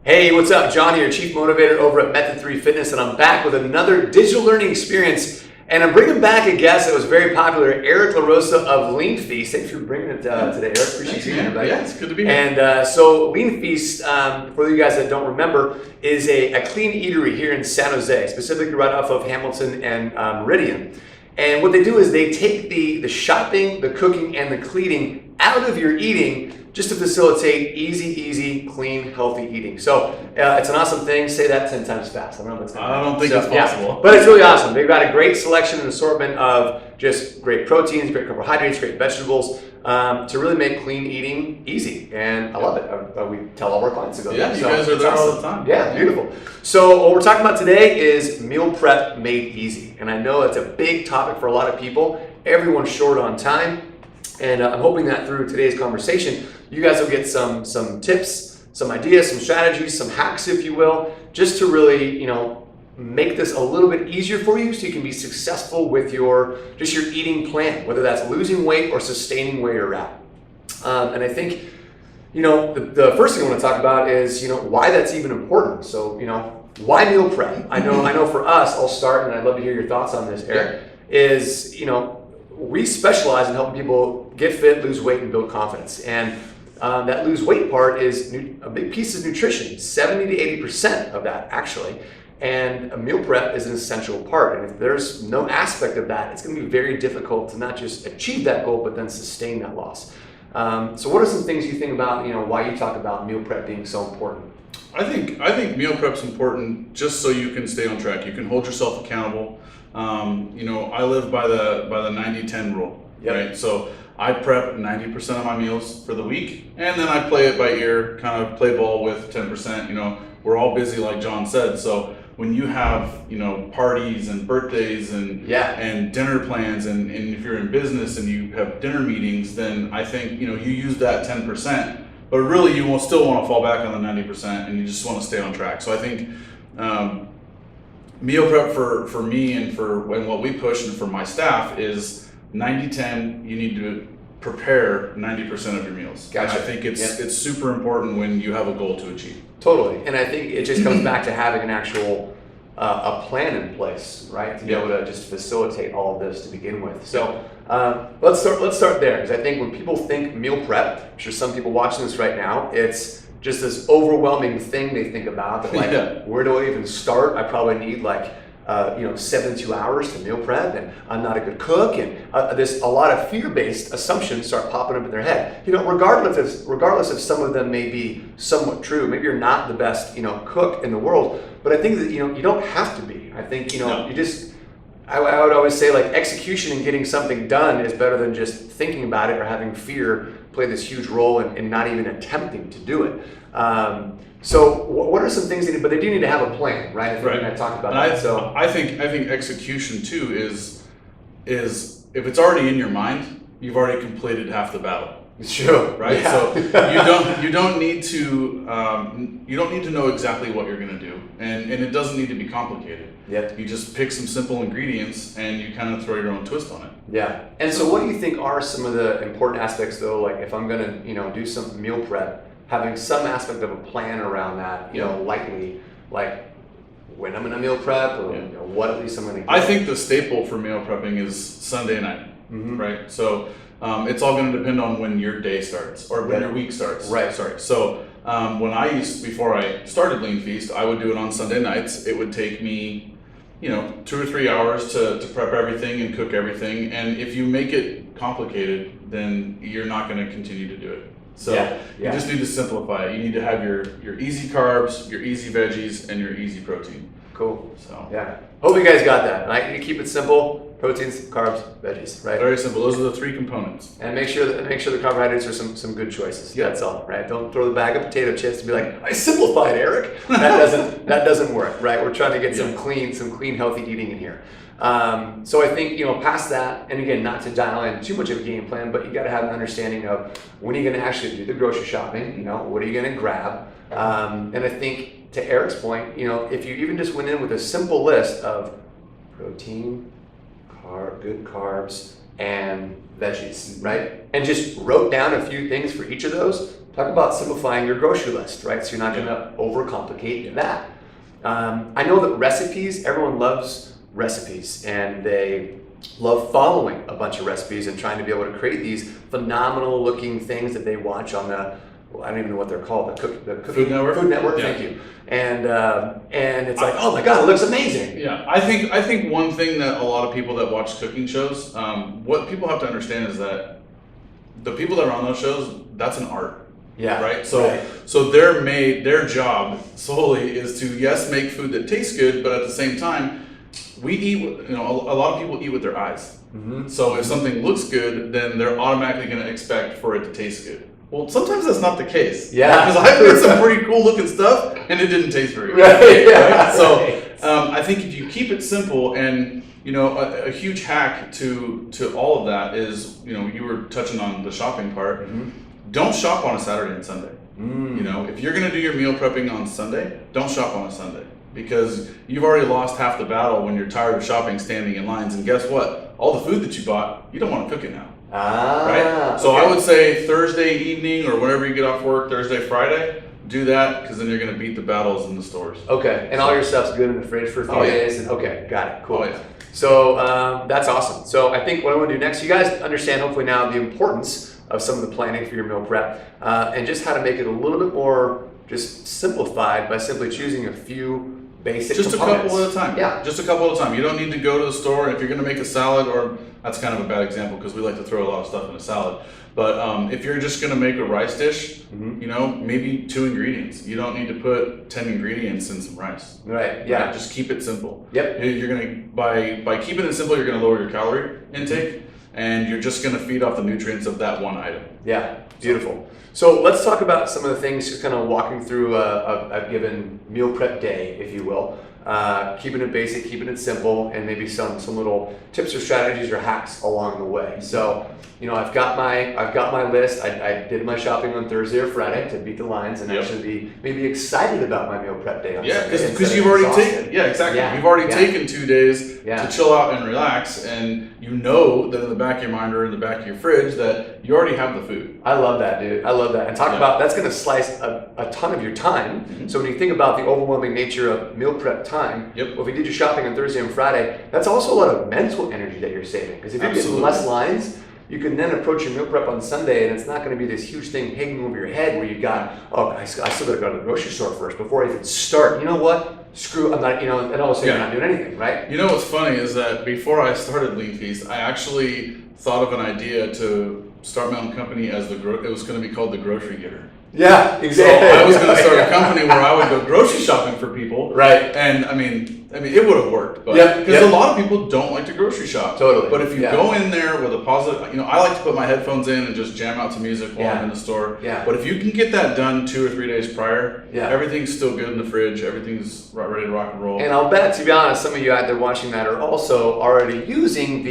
Hey, what's up? John here, Chief Motivator over at Method 3 Fitness, and I'm back with another digital learning experience. And I'm bringing back a guest that was very popular, Eric Larosa of Lean Feast. Thanks for bringing it today, Eric. Appreciate you here, buddy. Yeah, it's good to be here. And so Lean Feast, for you guys that don't remember, is a clean eatery here in San Jose, specifically right off of Hamilton and Meridian. And what they do is they take the shopping, the cooking, and the cleaning out of your eating just to facilitate easy, clean, healthy eating. So it's an awesome thing. Say that 10 times fast. I don't know if it's I don't think it's possible. Yeah, but it's really awesome. They've got a great selection and assortment of just great proteins, great carbohydrates, great vegetables to really make clean eating easy. And I love it. We tell all our clients to go there. Yeah, you guys are there all the time. Yeah, beautiful. So what we're talking about today is meal prep made easy. And I know it's a big topic for a lot of people. Everyone's short on time. And I'm hoping that through today's conversation, you guys will get some tips, some ideas, some strategies, some hacks, if you will, just to really, make this a little bit easier for you so you can be successful with your eating plan, whether that's losing weight or sustaining where you're at. And I think, the first thing I want to talk about is, why that's even important. So, why meal prep? I know for us, I'll start, and I'd love to hear your thoughts on this, Eric, is, we specialize in helping people get fit, lose weight, and build confidence. And that lose weight part is a big piece of nutrition, 70 to 80% of that actually. And a meal prep is an essential part. And if there's no aspect of that, it's going to be very difficult to not just achieve that goal, but then sustain that loss. So what are some things you think about, why you talk about meal prep being so important? I think meal prep's important just so you can stay on track. You can hold yourself accountable. I live by the 90-10 rule, right? So I prep 90% of my meals for the week, and then I play it by ear, kind of play ball with 10%. We're all busy, like John said. So when you have, parties and birthdays and dinner plans, and if you're in business and you have dinner meetings, then I think, you use that 10%, but really you will still want to fall back on the 90% and you just want to stay on track. So I think, meal prep for me and what we push and for my staff is 90-10. You need to prepare 90% of your meals. Gotcha. And I think it's super important when you have a goal to achieve. Totally. And I think it just comes back to having an actual a plan in place, right? To be able to just facilitate all of this to begin with. So let's start there, because I think when people think meal prep, I'm sure some people watching this right now, it's just this overwhelming thing they think about that, where do I even start? I probably need 72 hours to meal prep, and I'm not a good cook, and there's a lot of fear-based assumptions start popping up in their head. Regardless if some of them may be somewhat true, maybe you're not the best cook in the world, but I think that you don't have to be. I think I would always say execution and getting something done is better than just thinking about it or having fear play this huge role in not even attempting to do it. So what are some things but they do need to have a plan, right? I think I talked about that. So I think execution too is if it's already in your mind, you've already completed half the battle. It's true, right? Yeah. So you don't need to know exactly what you're going to do, and it doesn't need to be complicated. Yep. You just pick some simple ingredients and you kind of throw your own twist on it. Yeah. And so what do you think are some of the important aspects though? Like if I'm going to do some meal prep, having some aspect of a plan around that, likely like when I'm going to meal prep or what at least I'm going to get. I think the staple for meal prepping is Sunday night, right? So it's all going to depend on when your day starts or when your week starts. Right. Sorry. So before I started Lean Feast, I would do it on Sunday nights. It would take me 2 or 3 hours to prep everything and cook everything. And if you make it complicated, then you're not going to continue to do it. So you just need to simplify it. You need to have your easy carbs, your easy veggies, and your easy protein. Cool. So hope you guys got that. Right? You keep it simple: proteins, carbs, veggies. Right. Very simple. Those are the 3 components. And make sure the carbohydrates are some good choices. Yeah. That's all. Right. Don't throw the bag of potato chips and be like, I simplified, Eric. That doesn't work. Right. We're trying to get some clean, healthy eating in here. So I think, past that, and again, not to dial in too much of a game plan, but you got to have an understanding of when are you going to actually do the grocery shopping, what are you going to grab? And I think to Eric's point, if you even just went in with a simple list of protein, good carbs, and veggies, right? And just wrote down a few things for each of those, talk about simplifying your grocery list, right? So you're not going to overcomplicate that. I know that recipes, everyone loves recipes, and they love following a bunch of recipes and trying to be able to create these phenomenal looking things that they watch on I don't even know what they're called, the Food Network. Food Network, thank you. And it's like, oh my God, it looks amazing. Yeah, I think one thing that a lot of people that watch cooking shows, what people have to understand is that the people that are on those shows, that's an art. Yeah. Right. So their job solely is to make food that tastes good, but at the same time, we eat. A lot of people eat with their eyes. Mm-hmm. So if something looks good, then they're automatically going to expect for it to taste good. Well, sometimes that's not the case. Yeah. Because I've made some pretty cool looking stuff, and it didn't taste very good. Right. Yeah. Right? So I think if you keep it simple, and a huge hack to all of that is, you were touching on the shopping part. Mm-hmm. Don't shop on a Saturday and Sunday. If you're going to do your meal prepping on Sunday, don't shop on a Sunday, because you've already lost half the battle when you're tired of shopping, standing in lines. And guess what? All the food that you bought, you don't want to cook it now. Right? So okay. I would say Thursday evening, or whenever you get off work, Thursday, Friday, do that, because then you're going to beat the battles in the stores. Okay, and all your stuff's good in the fridge for 3 days. And okay, got it, cool. Oh, yeah. So that's awesome. So I think what I want to do next, you guys understand hopefully now the importance of some of the planning for your meal prep, and just how to make it a little bit more just simplified by simply choosing a few basic Just components. a couple at a time. Yeah. Just a couple at a time. You don't need to go to the store, and if you're going to make a salad, or that's kind of a bad example because we like to throw a lot of stuff in a salad. But if you're just going to make a rice dish, maybe 2 ingredients. You don't need to put 10 ingredients in some rice. Right. Yeah. Right? Just keep it simple. Yep. You're going to by keeping it simple, you're going to lower your calorie intake, and you're just going to feed off the nutrients of that one item. Yeah. Beautiful. So let's talk about some of the things, just kind of walking through a given meal prep day, if you will. Keeping it basic, keeping it simple, and maybe some little tips or strategies or hacks along the way. So, I've got my list. I did my shopping on Thursday or Friday to beat the lines and actually be maybe excited about my meal prep day on Sunday. Because you've already taken you've already taken 2 days to chill out and relax, and that in the back of your mind or in the back of your fridge that you already have the food. I love that, dude. I love that. And talk about, that's going to slice a ton of your time. Mm-hmm. So when you think about the overwhelming nature of meal prep time, well, if you did your shopping on Thursday and Friday, that's also a lot of mental energy that you're saving. Because if you're getting less lines, you can then approach your meal prep on Sunday, and it's not going to be this huge thing hanging over your head where you got, I still got to go to the grocery store first before I even start. You know what? Screw, I'm not, and all of a sudden you're not doing anything, right? You know what's funny is that before I started Lean Feast, I actually thought of an idea to start my own company as it was going to be called the Grocery Getter. Yeah, exactly. So I was going to start a company where I would go grocery shopping for people. Right. And I mean, it would have worked, but because a lot of people don't like to grocery shop. Totally. But if you go in there with a positive, I like to put my headphones in and just jam out to music while I'm in the store. Yeah. But if you can get that done 2 or 3 days prior, everything's still good in the fridge. Everything's ready to rock and roll. And I'll bet, to be honest, some of you out there watching that are also already using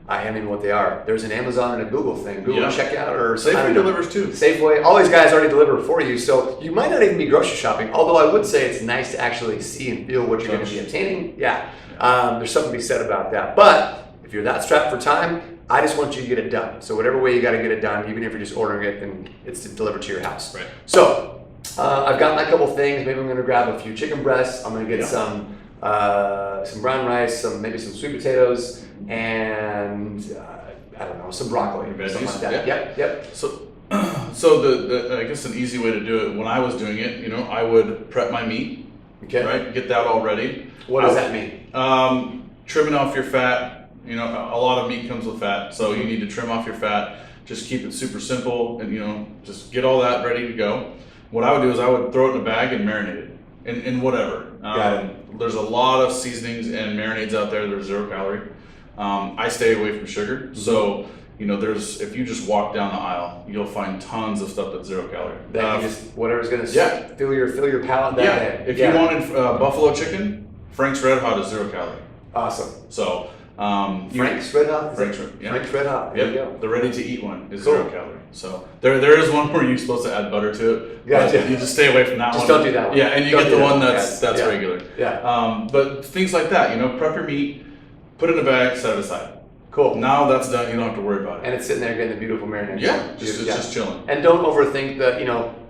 I don't even know what they are. There's an Amazon and a Google thing. Google Checkout or Safeway delivers too. Safeway. All these guys already deliver for you. So you might not even be grocery shopping. Although I would say it's nice to actually see and feel what you're going to be obtaining. Yeah. There's something to be said about that. But if you're that strapped for time, I just want you to get it done. So whatever way you got to get it done, even if you're just ordering it and it's delivered to your house. Right. So I've got my couple things. Maybe I'm going to grab a few chicken breasts. I'm going to get some brown rice, maybe some sweet potatoes, and I don't know, some broccoli, something like that. Yep. So I guess an easy way to do it, when I was doing it, I would prep my meat. Okay. Right. Get that all ready. What does that mean? Trimming off your fat. A lot of meat comes with fat, so you need to trim off your fat. Just keep it super simple, and just get all that ready to go. What I would do is I would throw it in a bag and marinate it in whatever. There's a lot of seasonings and marinades out there that are 0 calorie. I stay away from sugar, so if you just walk down the aisle, you'll find tons of stuff that's 0 calorie. That just whatever's gonna fill your palate that day. If you wanted buffalo chicken, Frank's Red Hot is 0 calorie. Awesome. So Frank's Red Hot. Frank's Red Hot. There you go. The ready to eat one is 0 calorie. So there is one where you're supposed to add butter to it. Gotcha. You just stay away from that one. Just don't do that one. Yeah, and you get the one that's regular. Yeah. But things like that, prep your meat, put it in a bag, set it aside. Cool. Now that's done. You don't have to worry about it. And it's sitting there getting the beautiful marinade. Yeah, it's just chilling. And don't overthink the,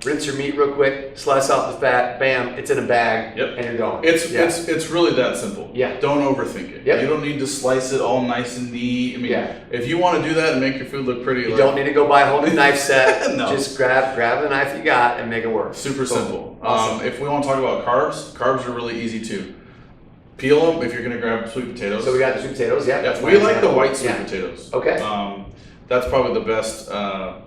rinse your meat real quick, slice off the fat, bam, it's in a bag, and you're going. It's really that simple. Yeah. Don't overthink it. Yep. You don't need to slice it all nice and neat. I mean, if you want to do that and make your food look pretty, you don't need to go buy a whole new knife set. No. Just grab the knife you got and make it work. Super simple. Awesome. If we want to talk about carbs are really easy too. Peel them if you're going to grab sweet potatoes. So we got the sweet potatoes, Yeah, we like the white sweet potatoes. Okay. That's probably the best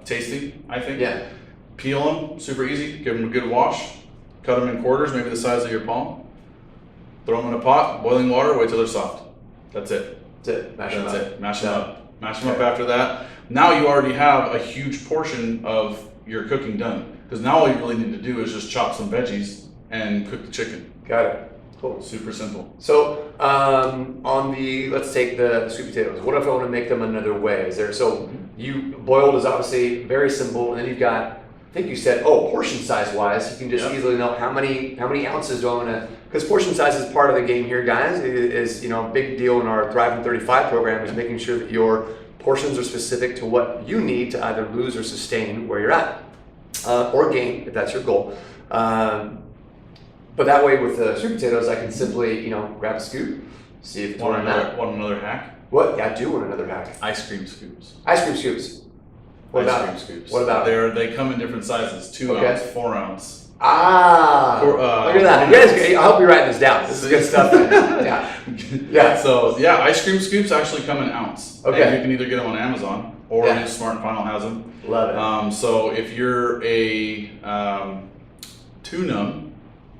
tasting, I think. Yeah. Peel them, super easy. Give them a good wash. Cut them in quarters, maybe the size of your palm. Throw them in a pot, boiling water, wait till they're soft. That's it. That's it. Mash them up. Mash them up. Mash them up after that. Now you already have a huge portion of your cooking done. Because now all you really need to do is just chop some veggies and cook the chicken. Got it. Cool. Super simple. So let's take the sweet potatoes. What if I want to make them another way? You boiled is obviously very simple, and then you've got, I think you said, portion size wise, you can just easily know how many ounces do I want to, because portion size is part of the game here, guys. It is a big deal in our Thrive in 35 program is making sure that your portions are specific to what you need to either lose or sustain where you're at, or gain if that's your goal. But that way with the sweet potatoes, I can simply, grab a scoop, see if it's Want another hack? What? Yeah, I do want another hack. Ice cream scoops. Ice cream scoops. What Ice about cream scoops. What about They come in different sizes: 2 ounce, 4 ounce. look at that. You guys, I hope you're writing this down. This is good stuff. Yeah. So ice cream scoops actually come in ounce. Okay. And you can either get them on Amazon or Smart and Final has them. Love it. So if you're a tuna,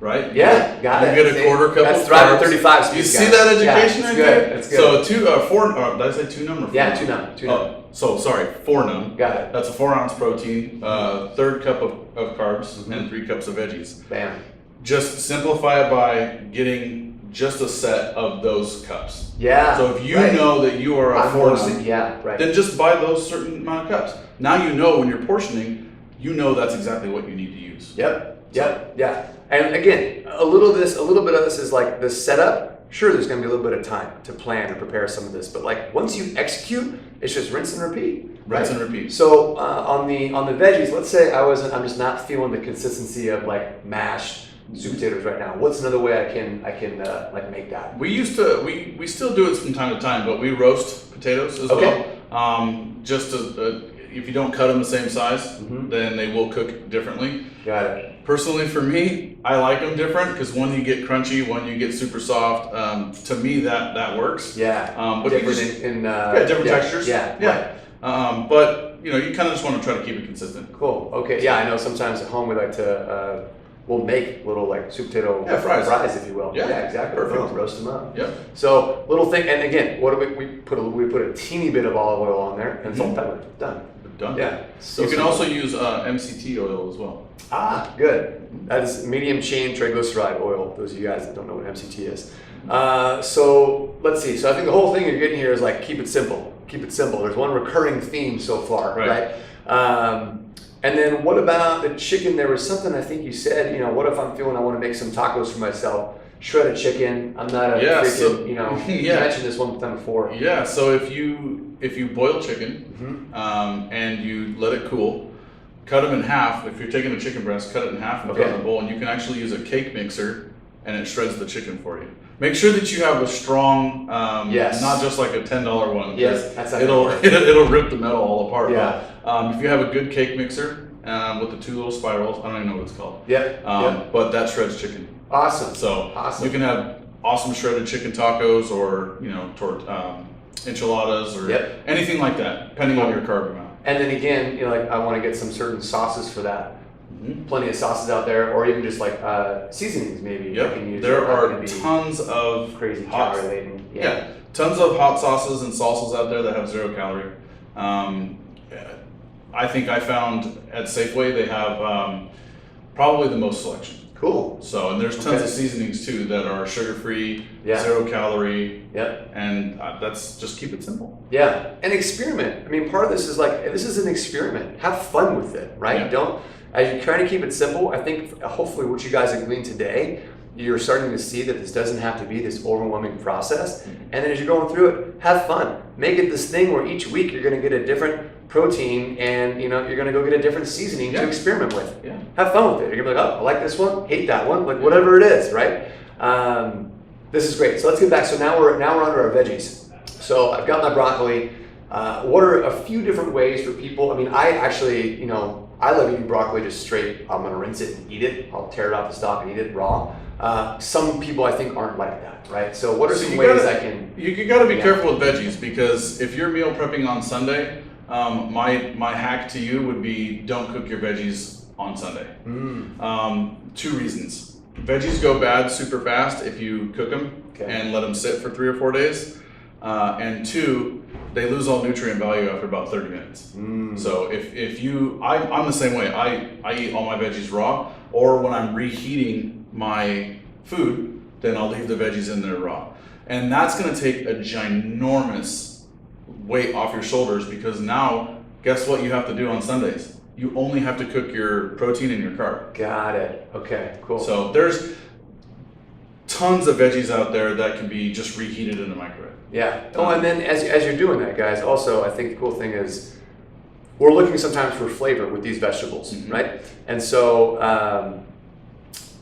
right? Yeah, got it. You get a quarter cup That's of Thrive carbs. 35 speed, You guys. see that education right there? That's good. So 4 did I say 2 num or 4 Yeah, num? 2 num. So sorry, 4 num. Got it. That's a 4 ounce protein, third cup of carbs, and 3 cups of veggies. Bam. Just simplify it by getting just a set of those cups. Yeah. So if you know that you are a 4 num, then just buy those certain amount of cups. Now you know when you're portioning, that's exactly what you need to use. Yeah. And again, a little bit of this is like the setup. Sure, there's going to be a little bit of time to plan and prepare some of this, but like once you execute, it's just rinse and repeat. Right? Rinse and repeat. So on the veggies, let's say I'm just not feeling the consistency of like mashed sweet potatoes right now. What's another way I can like make that? We still do it from time to time, but we roast potatoes as well. Just if you don't cut them the same size, then they will cook differently. Got it. Personally, for me, I like them different because one you get crunchy, one you get super soft. To me, that works. Yeah. But different different textures. Yeah. Right. But you kind of just want to try to keep it consistent. Cool. Okay. Yeah, I know. Sometimes at home we like to we'll make little like sweet potato fries, if you will. Yeah. Exactly. Perfect. Roast them up. Yeah. So little thing, and again, what do we put a teeny bit of olive oil on there and salt and pepper. Done. Yeah. So you can also use MCT oil as well. Good. That is medium chain triglyceride oil. Those of you guys that don't know what MCT is. So let's see. So I think the whole thing you're getting here is like keep it simple. Keep it simple. There's one recurring theme so far, right? And then what about the chicken? There was something I think you said. What if I'm feeling I want to make some tacos for myself? Shredded chicken. I'm not a freaking. You mentioned this one time before. Yeah. So if you boil chicken and you let it cool, cut them in half. If you're taking a chicken breast, cut it in half and put it in a bowl. And you can actually use a cake mixer, and it shreds the chicken for you. Make sure that you have a strong, not just like a $10 one. Yes, that's it'll rip the metal all apart. Yeah. But, if you have a good cake mixer with the 2 little spirals, I don't even know what it's called. But that shreds chicken. Awesome. So you can have awesome shredded chicken tacos, or enchiladas, or anything like that, depending on your carb amount. And then again, like I want to get some certain sauces for that. Plenty of sauces out there, or even just like seasonings maybe. I can use. There are tons of crazy calorie laden. Yeah, tons of hot sauces and salsas out there that have 0 calorie. I think I found at Safeway they have probably the most selection. Cool. So, and there's tons of seasonings too that are sugar-free, 0 calorie. And that's just keep it simple. Yeah, and experiment. I mean, part of this is like, this is an experiment. Have fun with it, right? As you're trying to keep it simple, I think hopefully what you guys have gleaned today you're starting to see that this doesn't have to be this overwhelming process. And then as you're going through it, have fun. Make it this thing where each week you're going to get a different protein, and you're going to go get a different seasoning to experiment with. Yeah. Have fun with it. You're going to be like, oh, I like this one, hate that one, like whatever it is, right? This is great. So let's get back. So now we're under our veggies. So I've got my broccoli. What are a few different ways for people? I mean, I actually, I love eating broccoli just straight. I'm going to rinse it and eat it. I'll tear it off the stalk and eat it raw. Some people I think aren't like that, right? So what are some ways I can... You got to be careful with veggies, because if you're meal prepping on Sunday, my hack to you would be don't cook your veggies on Sunday. 2 reasons. Veggies go bad super fast if you cook them and let them sit for 3 or 4 days. And 2, they lose all nutrient value after about 30 minutes. So if you, I'm the same way. I eat all my veggies raw, or when I'm reheating my food, then I'll leave the veggies in there raw. And that's gonna take a ginormous weight off your shoulders, because now, guess what you have to do on Sundays? You only have to cook your protein and your carb. Got it. Okay, cool. So there's tons of veggies out there that can be just reheated in the microwave. Yeah. Oh, and then as you're doing that, guys, also I think the cool thing is we're looking sometimes for flavor with these vegetables, right? And so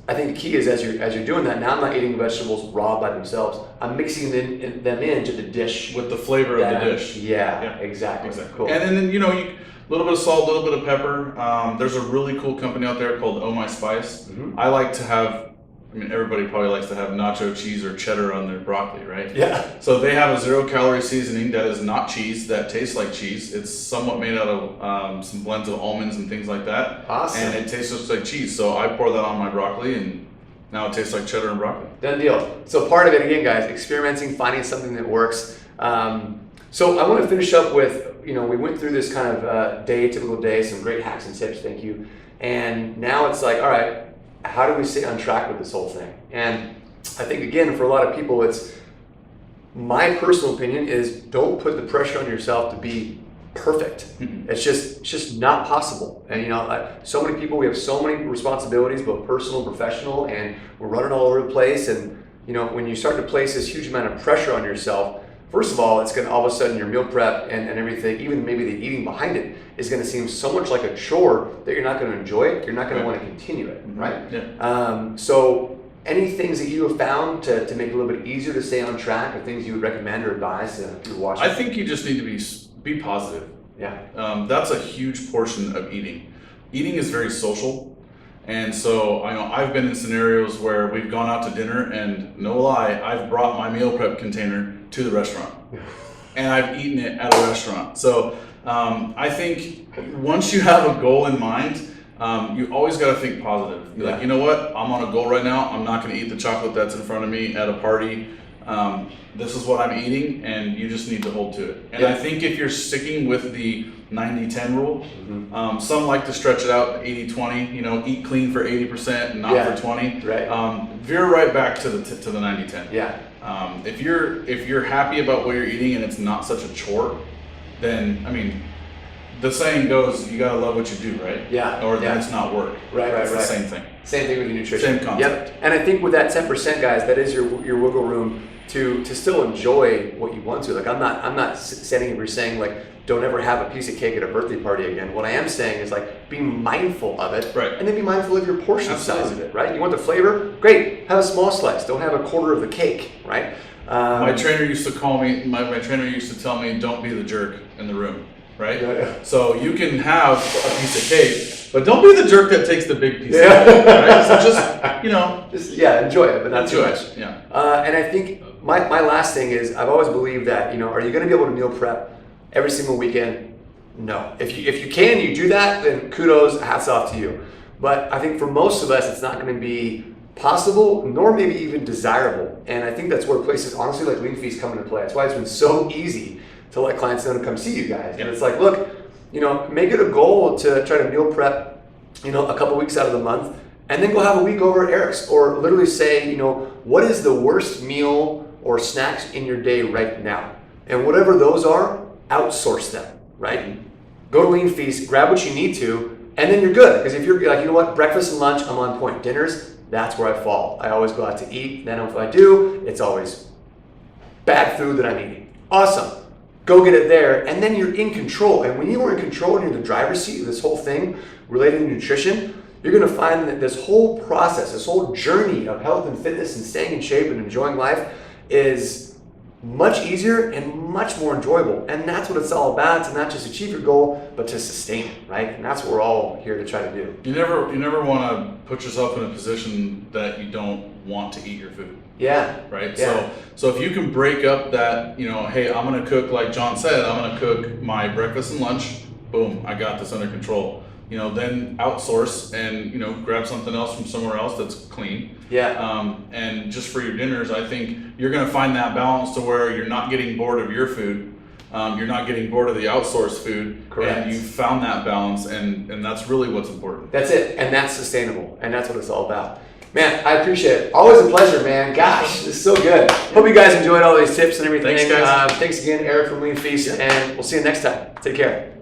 I think the key is as you're doing that, now I'm not eating vegetables raw by themselves. I'm mixing them into the dish with the flavor of the dish. Yeah, exactly. Cool. And then a little bit of salt, a little bit of pepper. There's a really cool company out there called Oh My Spice. I like to have, everybody probably likes to have nacho cheese or cheddar on their broccoli, right? Yeah. So they have a 0-calorie seasoning that is not cheese, that tastes like cheese. It's somewhat made out of some blends of almonds and things like that. Awesome. And it tastes just like cheese. So I pour that on my broccoli, and now it tastes like cheddar and broccoli. Done deal. So part of it, again, guys, experimenting, finding something that works. So I want to finish up with, we went through this kind of typical day, some great hacks and tips, thank you. And now it's like, all right, how do we stay on track with this whole thing? And I think, again, for a lot of people, it's my personal opinion is don't put the pressure on yourself to be perfect. It's just not possible. And so many people, we have so many responsibilities, both personal and professional, and we're running all over the place. And when you start to place this huge amount of pressure on yourself, first of all, it's going to all of a sudden your meal prep and everything, even maybe the eating behind it, is going to seem so much like a chore that you're not going to enjoy it. You're not going to want to continue it, right? Yeah. So any things that you have found to make it a little bit easier to stay on track, or things you would recommend or advise to people watching? I think you just need to be positive. Yeah. That's a huge portion of eating. Eating is very social. And so I've been in scenarios where we've gone out to dinner, and no lie, I've brought my meal prep container to the restaurant and I've eaten it at a restaurant. So I think once you have a goal in mind, you always got to think positive. Like, you know what? I'm on a goal right now. I'm not going to eat the chocolate that's in front of me at a party. This is what I'm eating, and you just need to hold to it. And I think if you're sticking with the 90-10 rule, some like to stretch it out 80-20, eat clean for 80% and not for 20. Right. Veer right back to the 90-10. Yeah. If you're happy about what you're eating and it's not such a chore, then the saying goes, you gotta love what you do, right? Yeah. Or then it's not work. Right. It's the same thing. Same thing with your nutrition. Same concept. Yep. And I think with that 10%, guys, that is your wiggle room to still enjoy what you want to. Like I'm not standing here saying like don't ever have a piece of cake at a birthday party again. What I am saying is like be mindful of it, right? And then be mindful of your portion size of it, right? You want the flavor? Great. Have a small slice. Don't have a quarter of the cake, right? My trainer used to call me. My trainer used to tell me, "Don't be the jerk in the room." Right? Yeah. So you can have a piece of cake, but don't be the jerk that takes the big piece of cake, right? So just enjoy it, but not too much. Yeah. And I think my last thing is I've always believed that, are you going to be able to meal prep every single weekend? No. If you can, you do that, then kudos, hats off to you. But I think for most of us, it's not going to be possible, nor maybe even desirable. And I think that's where places, honestly, like Lean Feast come into play. That's why it's been so easy to let clients know to come see you guys. And it's like, look, make it a goal to try to meal prep, a couple weeks out of the month, and then go have a week over at Eric's, or literally say, what is the worst meal or snacks in your day right now? And whatever those are, outsource them, right? Go to Lean Feast, grab what you need to, and then you're good. Because if you're like, breakfast and lunch, I'm on point. Dinners, that's where I fall. I always go out to eat. Then if I do, it's always bad food that I'm eating. Awesome. Go get it there. And then you're in control. And when you are in control and you're in the driver's seat of this whole thing related to nutrition, you're going to find that this whole process, this whole journey of health and fitness and staying in shape and enjoying life is much easier and much more enjoyable. And that's what it's all about, to not just achieve your goal, but to sustain it, right? And that's what we're all here to try to do. You never want to put yourself in a position that you don't want to eat your food. Yeah. Right? Yeah. So if you can break up that, hey, I'm going to cook, like John said, I'm going to cook my breakfast and lunch. Boom, I got this under control. Then outsource and, grab something else from somewhere else that's clean. Yeah. And just for your dinners, I think you're going to find that balance to where you're not getting bored of your food. You're not getting bored of the outsourced food. Correct. And you found that balance, and that's really what's important. That's it. And that's sustainable. And that's what it's all about. Man, I appreciate it. Always a pleasure, man. Gosh, this is so good. Hope you guys enjoyed all these tips and everything. Thanks, guys. Thanks again, Eric from Lean Feast, and we'll see you next time. Take care.